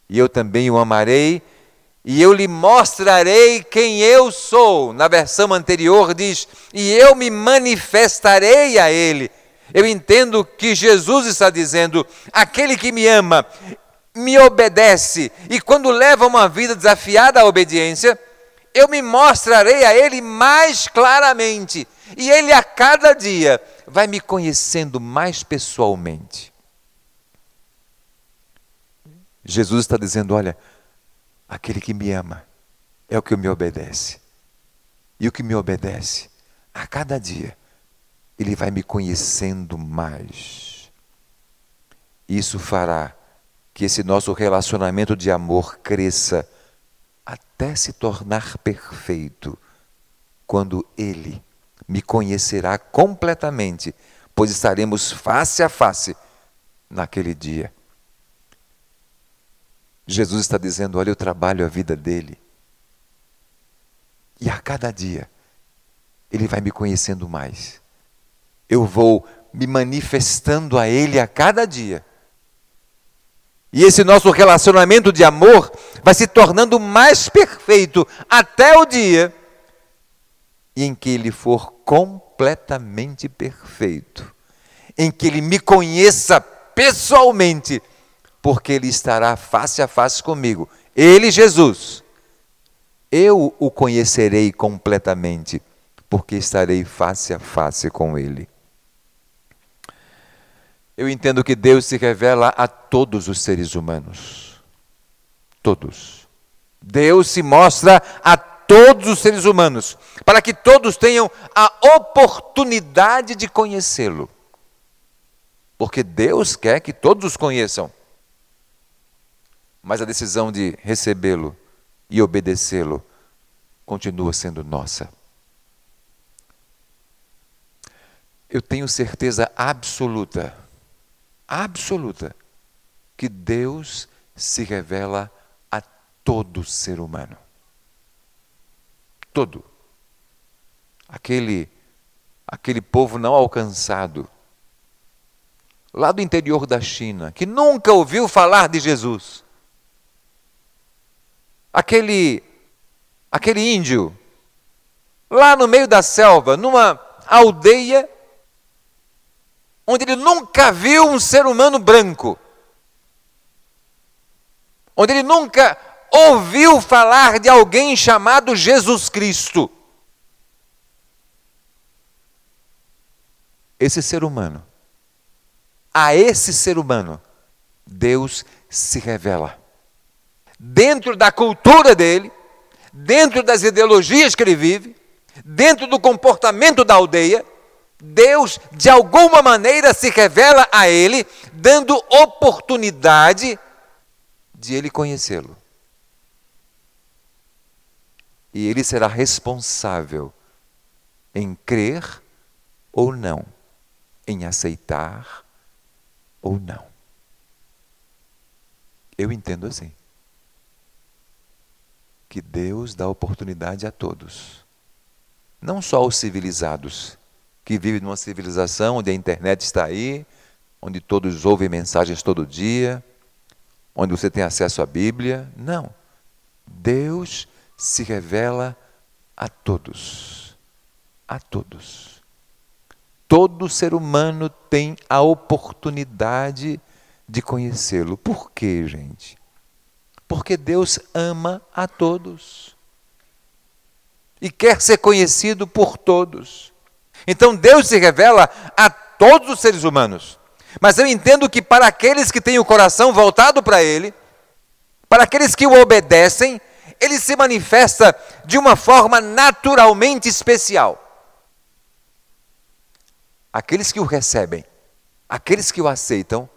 e eu também o amarei, e eu lhe mostrarei quem eu sou. Na versão anterior diz: e eu me manifestarei a ele. Eu entendo que Jesus está dizendo: aquele que me ama, me obedece, e quando leva uma vida desafiada à obediência, eu me mostrarei a ele mais claramente, e ele a cada dia vai me conhecendo mais pessoalmente. Jesus está dizendo: olha, aquele que me ama é o que me obedece. E o que me obedece, a cada dia, ele vai me conhecendo mais. Isso fará que esse nosso relacionamento de amor cresça até se tornar perfeito, quando Ele me conhecerá completamente, pois estaremos face a face naquele dia. Jesus está dizendo: olha, eu trabalho a vida dele, e a cada dia ele vai me conhecendo mais. Eu vou me manifestando a ele a cada dia. E esse nosso relacionamento de amor vai se tornando mais perfeito até o dia em que ele for completamente perfeito, em que ele me conheça pessoalmente, porque ele estará face a face comigo. Ele, Jesus, eu o conhecerei completamente, porque estarei face a face com ele. Eu entendo que Deus se revela a todos os seres humanos. Todos. Deus se mostra a todos os seres humanos, para que todos tenham a oportunidade de conhecê-lo. Porque Deus quer que todos os conheçam. Mas a decisão de recebê-lo e obedecê-lo continua sendo nossa. Eu tenho certeza absoluta, que Deus se revela a todo ser humano. Todo. Aquele aquele povo não alcançado, lá do interior da China, que nunca ouviu falar de Jesus. Aquele índio, lá no meio da selva, numa aldeia, onde ele nunca viu um ser humano branco, onde ele nunca ouviu falar de alguém chamado Jesus Cristo. Esse ser humano, a esse ser humano, Deus se revela. Dentro da cultura dele, dentro das ideologias que ele vive, dentro do comportamento da aldeia, Deus, de alguma maneira, se revela a ele, dando oportunidade de ele conhecê-lo. E ele será responsável em crer ou não, em aceitar ou não. Eu entendo assim, que Deus dá oportunidade a todos, não só aos civilizados, que vivem numa civilização onde a internet está aí, onde todos ouvem mensagens todo dia, onde você tem acesso à Bíblia. Não. Deus se revela a todos. A todos. Todo ser humano tem a oportunidade de conhecê-lo. Por quê, gente? Porque Deus ama a todos. E quer ser conhecido por todos. Então Deus se revela a todos os seres humanos. Mas eu entendo que para aqueles que têm o coração voltado para Ele, para aqueles que o obedecem, Ele se manifesta de uma forma naturalmente especial. Aqueles que o recebem, aqueles que o aceitam,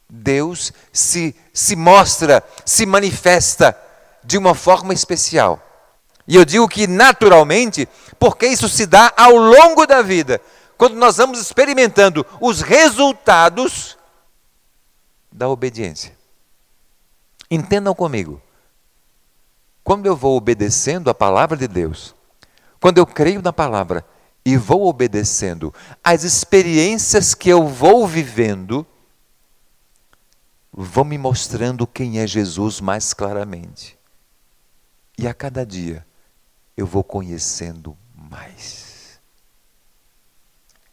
Deus se mostra, se manifesta de uma forma especial. E eu digo que naturalmente, porque isso se dá ao longo da vida, quando nós vamos experimentando os resultados da obediência. Entendam comigo. Quando eu vou obedecendo a palavra de Deus, quando eu creio na palavra e vou obedecendo, as experiências que eu vou vivendo vão me mostrando quem é Jesus mais claramente. E a cada dia eu vou conhecendo mais.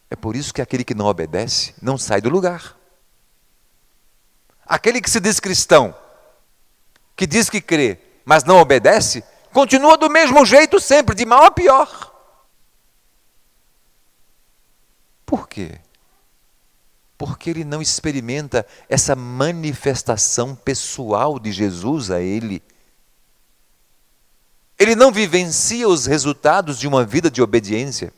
É por isso que aquele que não obedece não sai do lugar. Aquele que se diz cristão, que diz que crê, mas não obedece, continua do mesmo jeito sempre, de mal a pior. Por quê? Porque ele não experimenta essa manifestação pessoal de Jesus a ele. Ele não vivencia os resultados de uma vida de obediência.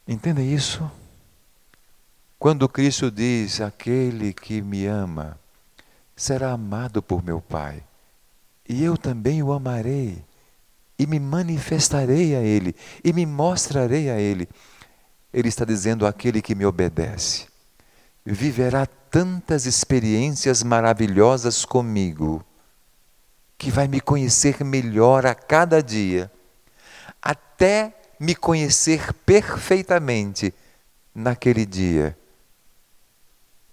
Entenda isso? Quando Cristo diz, aquele que me ama será amado por meu Pai, e eu também o amarei, e me manifestarei a Ele, e me mostrarei a Ele. Ele está dizendo, aquele que me obedece viverá tantas experiências maravilhosas comigo, que vai me conhecer melhor a cada dia, até me conhecer perfeitamente naquele dia,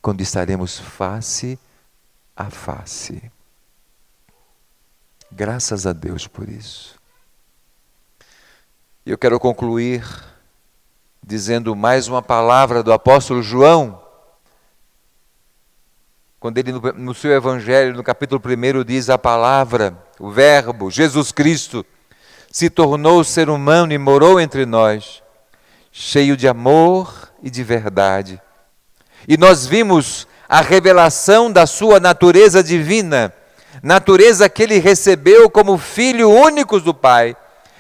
quando estaremos face a face. Graças a Deus por isso. Eu quero concluir dizendo mais uma palavra do apóstolo João, quando ele no seu evangelho, no capítulo 1, diz a palavra, o verbo, Jesus Cristo, se tornou ser humano e morou entre nós, cheio de amor e de verdade. E nós vimos a revelação da sua natureza divina, natureza que ele recebeu como filho único do Pai.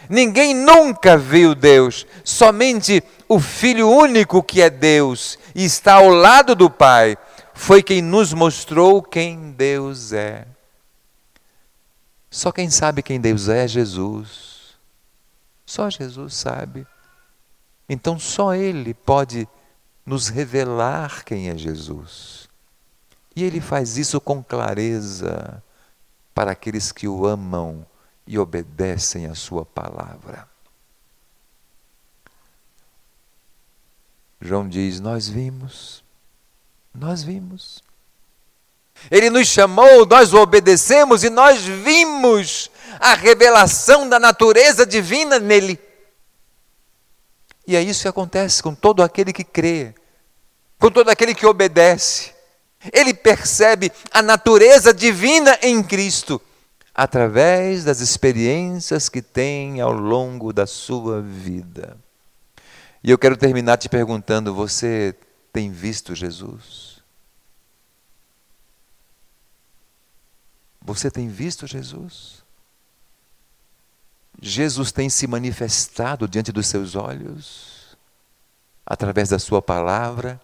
Ninguém nunca viu Deus, somente o Filho único que é Deus e está ao lado do Pai, foi quem nos mostrou quem Deus é. Só quem sabe quem Deus é Jesus. Só Jesus sabe. Então só Ele pode nos revelar quem é Jesus. E Ele faz isso com clareza para aqueles que o amam e obedecem a sua palavra. João diz: nós vimos. Ele nos chamou, nós o obedecemos e nós vimos a revelação da natureza divina nele. E é isso que acontece com todo aquele que crê, com todo aquele que obedece. Ele percebe a natureza divina em Cristo, através das experiências que tem ao longo da sua vida. E eu quero terminar te perguntando: você tem visto Jesus? Você tem visto Jesus? Jesus tem se manifestado diante dos seus olhos, através da sua palavra,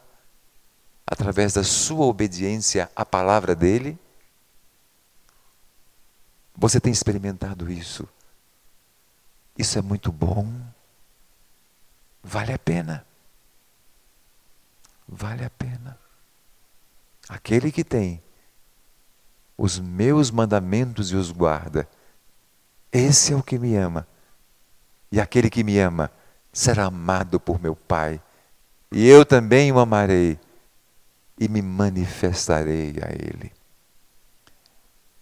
através da sua obediência à palavra dele? Você tem experimentado isso? Isso é muito bom. Vale a pena. Vale a pena. Aquele que tem os meus mandamentos e os guarda, esse é o que me ama. E aquele que me ama será amado por meu Pai. E eu também o amarei e me manifestarei a ele.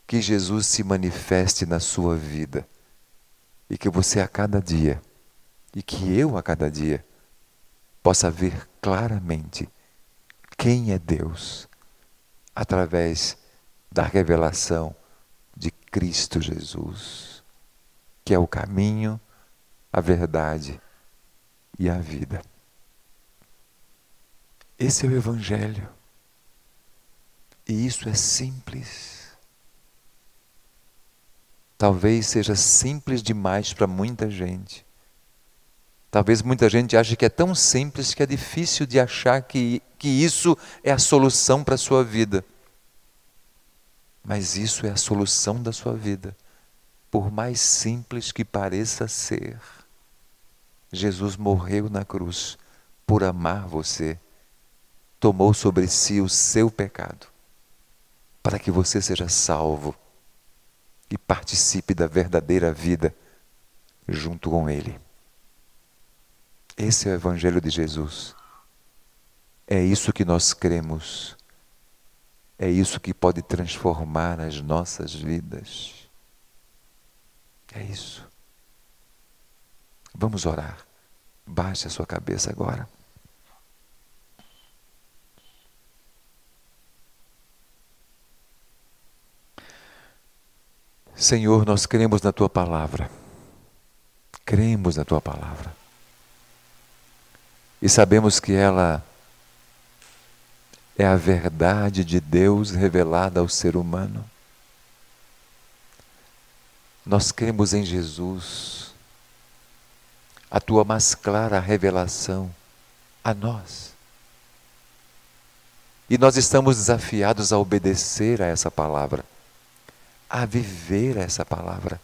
Que Jesus se manifeste na sua vida. E que você a cada dia, e que eu a cada dia, possa ver claramente quem é Deus, através da revelação de Cristo Jesus, que é o caminho, a verdade e a vida. Esse é o Evangelho. E isso é simples. Talvez seja simples demais para muita gente. Talvez muita gente ache que é tão simples que é difícil de achar que isso é a solução para a sua vida. Mas isso é a solução da sua vida. Por mais simples que pareça ser, Jesus morreu na cruz por amar você. Tomou sobre si o seu pecado, para que você seja salvo e participe da verdadeira vida junto com Ele. Esse é o Evangelho de Jesus. É isso que nós cremos. É isso que pode transformar as nossas vidas. É isso. Vamos orar. Baixe a sua cabeça agora. Senhor, nós cremos na Tua Palavra. Cremos na Tua Palavra. E sabemos que ela é a verdade de Deus revelada ao ser humano. Nós cremos em Jesus, a Tua mais clara revelação a nós. E nós estamos desafiados a obedecer a essa palavra, a viver essa palavra,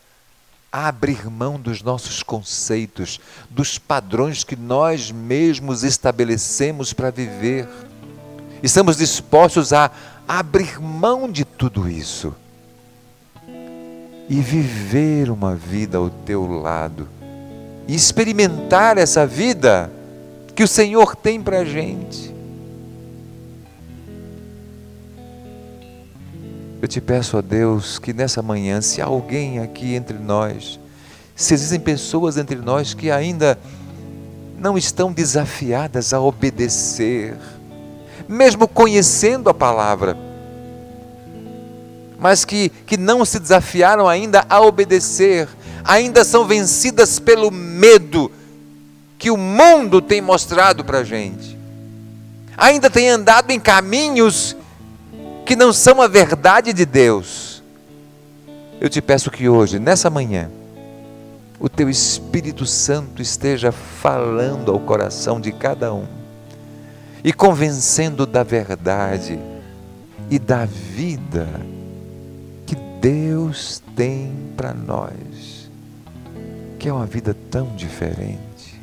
a abrir mão dos nossos conceitos, dos padrões que nós mesmos estabelecemos para viver. Estamos dispostos a abrir mão de tudo isso e viver uma vida ao Teu lado e experimentar essa vida que o Senhor tem para a gente. Eu te peço, ó Deus, que nessa manhã, se há alguém aqui entre nós, se existem pessoas entre nós que ainda não estão desafiadas a obedecer, mesmo conhecendo a palavra, mas que não se desafiaram ainda a obedecer, ainda são vencidas pelo medo que o mundo tem mostrado para a gente, ainda tem andado em caminhos que não são a verdade de Deus. Eu te peço que hoje, nessa manhã, o Teu Espírito Santo esteja falando ao coração de cada um e convencendo da verdade e da vida que Deus tem para nós, que é uma vida tão diferente,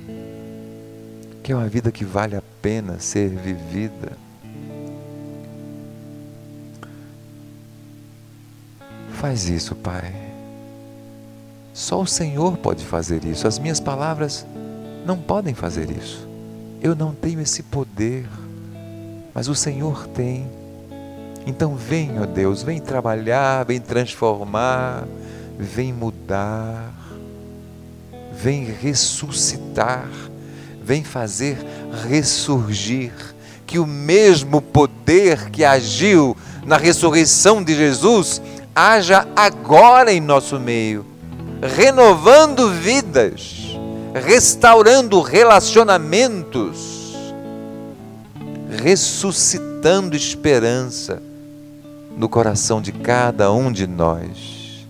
que é uma vida que vale a pena ser vivida. Faz isso, Pai. Só o Senhor pode fazer isso. As minhas palavras não podem fazer isso. Eu não tenho esse poder, mas o Senhor tem. Então vem, ó Deus, vem trabalhar, vem transformar, vem mudar, vem ressuscitar, vem fazer ressurgir. Que o mesmo poder que agiu na ressurreição de Jesus haja agora em nosso meio, renovando vidas, restaurando relacionamentos, ressuscitando esperança no coração de cada um de nós.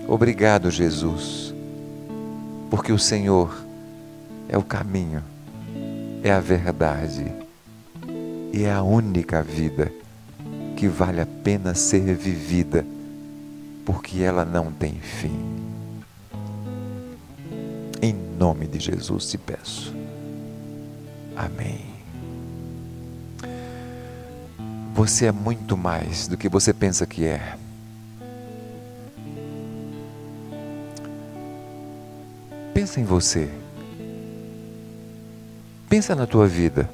Obrigado, Jesus, porque o Senhor é o caminho, é a verdade e é a única vida que vale a pena ser vivida, porque ela não tem fim. Em nome de Jesus te peço. Amém. Você é muito mais do que você pensa que é. Pensa em você. Pensa na tua vida.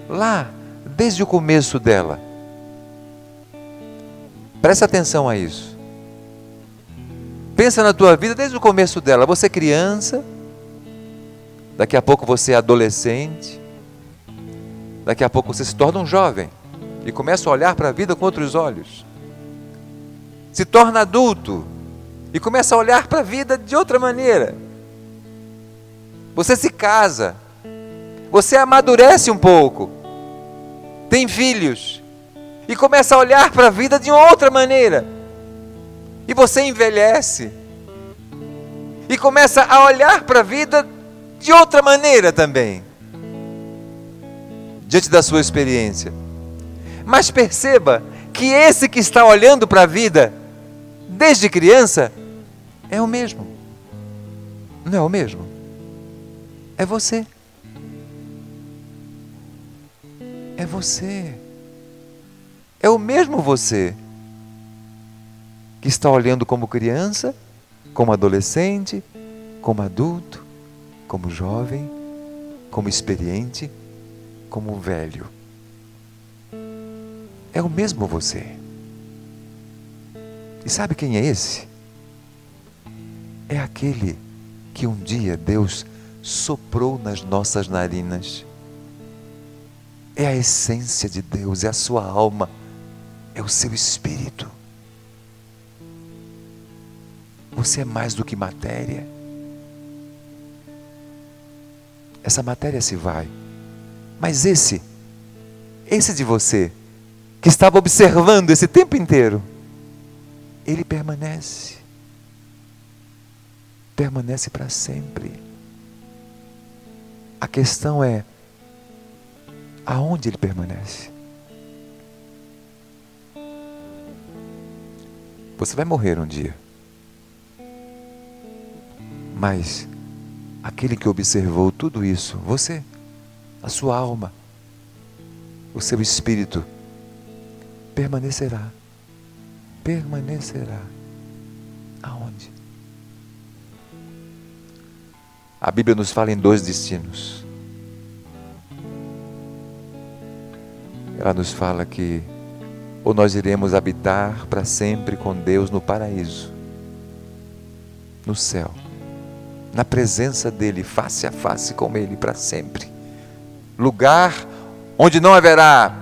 Lá, desde o começo dela. Presta atenção a isso. Pensa na tua vida desde o começo dela. Você é criança, daqui a pouco você é adolescente, daqui a pouco você se torna um jovem e começa a olhar para a vida com outros olhos. Se torna adulto e começa a olhar para a vida de outra maneira. Você se casa, você amadurece um pouco, tem filhos e começa a olhar para a vida de outra maneira. E você envelhece e começa a olhar para a vida de outra maneira também, diante da sua experiência. Mas perceba que esse que está olhando para a vida desde criança é o mesmo. Não é o mesmo? É você. É você. É o mesmo você que está olhando como criança, como adolescente, como adulto, como jovem, como experiente, como velho. É o mesmo você. E sabe quem é esse? É aquele que um dia Deus soprou nas nossas narinas. É a essência de Deus, é a sua alma, é o seu espírito. Você é mais do que matéria. Essa matéria se vai. Mas esse de você, que estava observando esse tempo inteiro, ele permanece. Permanece para sempre. A questão é, aonde ele permanece? Você vai morrer um dia. Mas aquele que observou tudo isso, você, a sua alma, o seu espírito, permanecerá. Permanecerá. Aonde? A Bíblia nos fala em 2 destinos. Ela nos fala que ou nós iremos habitar para sempre com Deus no paraíso, no céu, na presença dEle, face a face com Ele para sempre. Lugar onde não haverá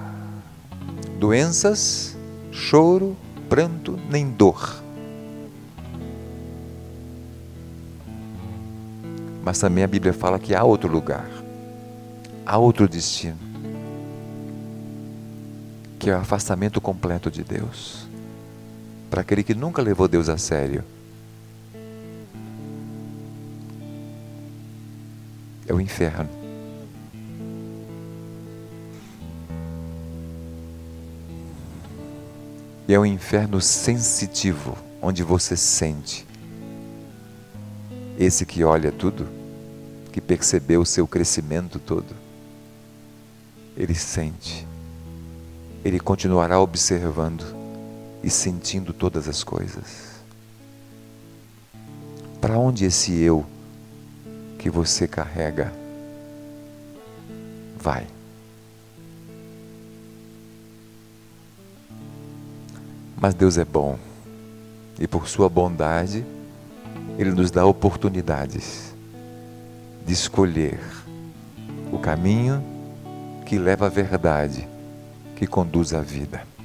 doenças, choro, pranto, nem dor. Mas também a Bíblia fala que há outro lugar, há outro destino, que é o afastamento completo de Deus, para aquele que nunca levou Deus a sério. É o inferno. E é um inferno sensitivo, onde você sente. Esse que olha tudo, que percebeu o seu crescimento todo, ele sente. Ele continuará observando e sentindo todas as coisas. Para onde esse eu que você carrega vai? Mas Deus é bom, e por sua bondade, Ele nos dá oportunidades de escolher o caminho que leva à verdade, que conduz à vida.